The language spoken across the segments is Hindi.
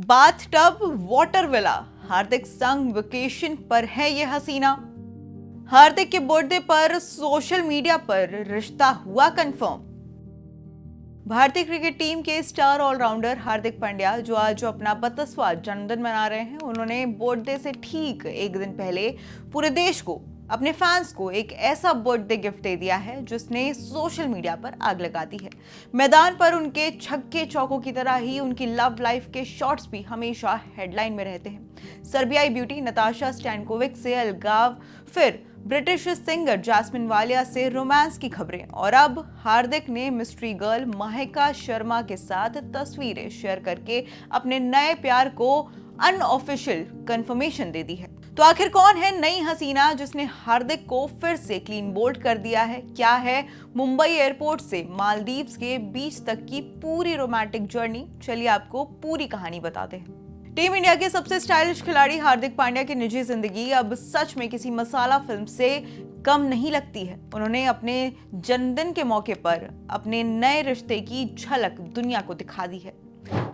बाथटब वाटर विला, हार्दिक संग वेकेशन पर है ये हसीना। हार्दिक के बर्थडे पर सोशल मीडिया पर रिश्ता हुआ कंफर्म। भारतीय क्रिकेट टीम के स्टार ऑलराउंडर हार्दिक पांड्या जो आज अपना 32वां जन्मदिन मना रहे हैं, उन्होंने बर्थडे से ठीक एक दिन पहले पूरे देश को, अपने फैंस को एक ऐसा बर्थडे गिफ्ट दे दिया है जिसने सोशल मीडिया पर आग लगा दी है। मैदान पर उनके छक्के चौकों की तरह ही उनकी लव लाइफ के शॉट्स भी हमेशा हेडलाइन में रहते हैं। सर्बियाई ब्यूटी नताशा स्टैनकोविक से अलगाव, फिर ब्रिटिश सिंगर जैस्मिन वालिया से रोमांस की खबरें, और अब हार्दिक ने मिस्ट्री गर्ल माहिका शर्मा के साथ तस्वीरें शेयर करके अपने नए प्यार को अनऑफिशियल कंफर्मेशन दे दी है। तो आखिर कौन है नई हसीना जिसने हार्दिक को फिर से क्लीन बोल्ड कर दिया है? क्या है मुंबई एयरपोर्ट से मालदीव्स के बीच तक की पूरी रोमांटिक जर्नी? चलिए आपको पूरी कहानी बताते हैं। टीम इंडिया के सबसे स्टाइलिश खिलाड़ी हार्दिक पांड्या की निजी जिंदगी अब सच में किसी मसाला फिल्म से कम नहीं लगती है। उन्होंने अपने जन्मदिन के मौके पर अपने नए रिश्ते की झलक दुनिया को दिखा दी है।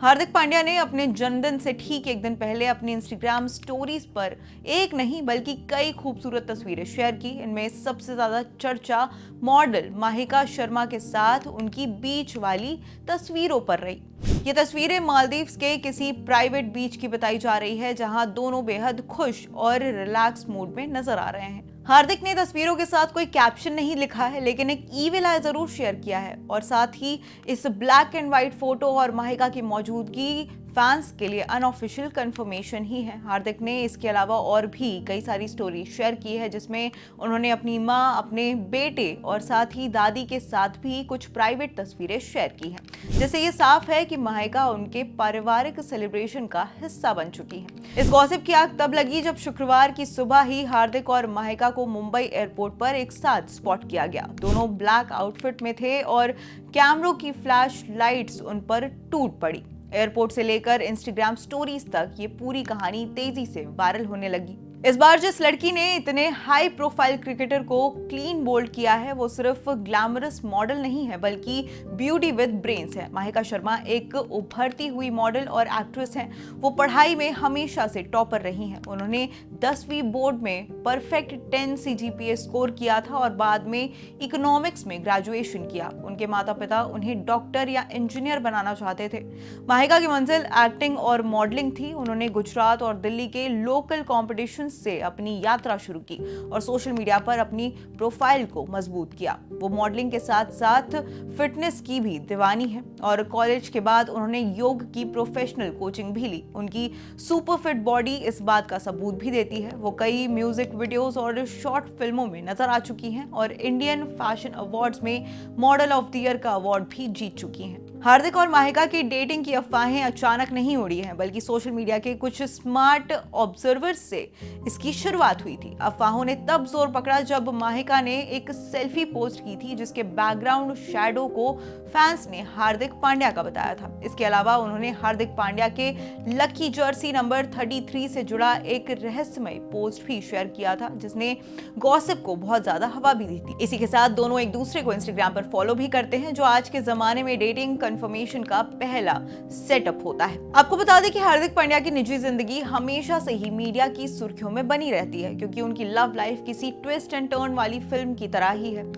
हार्दिक पांड्या ने अपने जन्मदिन से ठीक एक दिन पहले अपनी इंस्टाग्राम स्टोरीज पर एक नहीं बल्कि कई खूबसूरत तस्वीरें शेयर की। इनमें सबसे ज्यादा चर्चा मॉडल माहिका शर्मा के साथ उनकी बीच वाली तस्वीरों पर रही। ये तस्वीरें मालदीव्स के किसी प्राइवेट बीच की बताई जा रही है, जहां दोनों बेहद खुश और रिलैक्स मूड में नजर आ रहे हैं। हार्दिक ने तस्वीरों के साथ कोई कैप्शन नहीं लिखा है, लेकिन एक ईविल आई जरूर शेयर किया है, और साथ ही इस ब्लैक एंड व्हाइट फोटो और माहिका की मौजूदगी फैंस के लिए अनऑफिशियल कंफर्मेशन ही है। हार्दिक ने इसके अलावा और भी कई सारी स्टोरी शेयर की है, जिसमें उन्होंने अपनी माँ, अपने बेटे और साथ ही दादी के साथ भी कुछ प्राइवेट तस्वीरें शेयर की हैं, जिससे ये साफ है कि माहिका उनके पारिवारिक सेलिब्रेशन का हिस्सा बन चुकी है। इस गॉसिप की आग तब लगी जब शुक्रवार की सुबह ही हार्दिक और माहिका को मुंबई एयरपोर्ट पर एक साथ स्पॉट किया गया। दोनों ब्लैक आउटफिट में थे और कैमरों की फ्लैश लाइट्स उन पर टूट पड़ी। एयरपोर्ट से लेकर इंस्टाग्राम स्टोरीज तक ये पूरी कहानी तेजी से वायरल होने लगी। इस बार जिस लड़की ने इतने हाई प्रोफाइल क्रिकेटर को क्लीन बोल्ड किया है, वो सिर्फ ग्लैमरस मॉडल नहीं है बल्कि ब्यूटी विद ब्रेन्स है। माहिका शर्मा एक उभरती हुई मॉडल और एक्ट्रेस हैं। वो पढ़ाई में हमेशा से टॉपर रही हैं। उन्होंने 10वीं बोर्ड में परफेक्ट 10 CGPA स्कोर किया था और बाद में इकोनॉमिक्स में ग्रेजुएशन किया। उनके माता पिता उन्हें डॉक्टर या इंजीनियर बनाना चाहते थे। माहिका की मंजिल एक्टिंग और मॉडलिंग थी। उन्होंने गुजरात और दिल्ली के लोकल कॉम्पिटिशन से अपनी यात्रा शुरू की और सोशल मीडिया पर अपनी प्रोफाइल को मजबूत किया। वो मॉडलिंग के साथ साथ फिटनेस की भी दीवानी है और कॉलेज के बाद उन्होंने योग की प्रोफेशनल कोचिंग भी ली। उनकी सुपर फिट बॉडी इस बात का सबूत भी देती है। वो कई म्यूजिक वीडियोस और शॉर्ट फिल्मों में नजर आ चुकी हैं और इंडियन फैशन अवार्ड्स में मॉडल ऑफ द ईयर का अवार्ड भी जीत चुकी हैं। हार्दिक और माहिका की डेटिंग की अफवाहें अचानक नहीं उड़ी हैं, बल्कि सोशल मीडिया के कुछ स्मार्ट ऑब्जर्वर्स से इसकी शुरुआत हुई थी। अफवाहों ने तब जोर पकड़ा जब माहिका ने एक सेल्फी पोस्ट की थी, जिसके बैकग्राउंड शैडो को फैंस ने हार्दिक पांड्या का बताया था। इसके अलावा उन्होंने हार्दिक पांड्या के लकी जर्सी नंबर 33 से जुड़ा एक रहस्यमय पोस्ट भी शेयर किया था, जिसने गॉसिप को बहुत ज्यादा हवा भी दी थी। इसी के साथ दोनों एक दूसरे को इंस्टाग्राम पर फॉलो भी करते हैं, जो आज के जमाने में डेटिंग कंफर्मेशन का पहला सेटअप होता है। आपको बता दें कि हार्दिक पांड्या की निजी जिंदगी हमेशा से ही मीडिया की सुर्खियों में बनी रहती है, क्योंकि उनकी लव लाइफ किसी ट्विस्ट एंड टर्न वाली फिल्म की तरह ही है।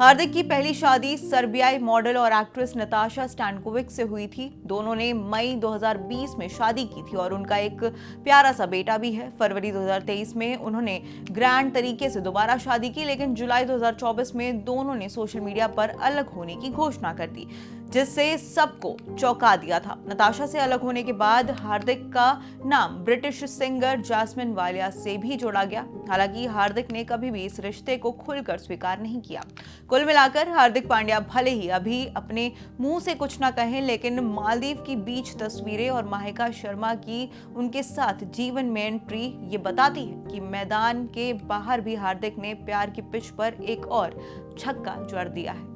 हार्दिक की पहली शादी सर्बियाई मॉडल और एक्ट्रेस नताशा स्टैनकोविक से हुई थी। दोनों ने मई 2020 में शादी की थी और उनका एक प्यारा सा बेटा भी है। फरवरी 2023 में उन्होंने ग्रैंड तरीके से दोबारा शादी की, लेकिन जुलाई 2024 में दोनों ने सोशल मीडिया पर अलग होने की घोषणा कर दी, जिससे सबको चौंका दिया था। नताशा से अलग होने के बाद हार्दिक का नाम ब्रिटिश सिंगर जैस्मिन वालिया से भी जोड़ा गया। हालांकि हार्दिक ने कभी भी इस रिश्ते को खुलकर स्वीकार नहीं किया। कुल मिलाकर हार्दिक पांड्या भले ही अभी अपने मुंह से कुछ ना कहें, लेकिन मालदीव की बीच तस्वीरें और माहिका शर्मा की उनके साथ जीवन में एंट्री ये बताती है कि मैदान के बाहर भी हार्दिक ने प्यार की पिच पर एक और छक्का जड़ दिया है।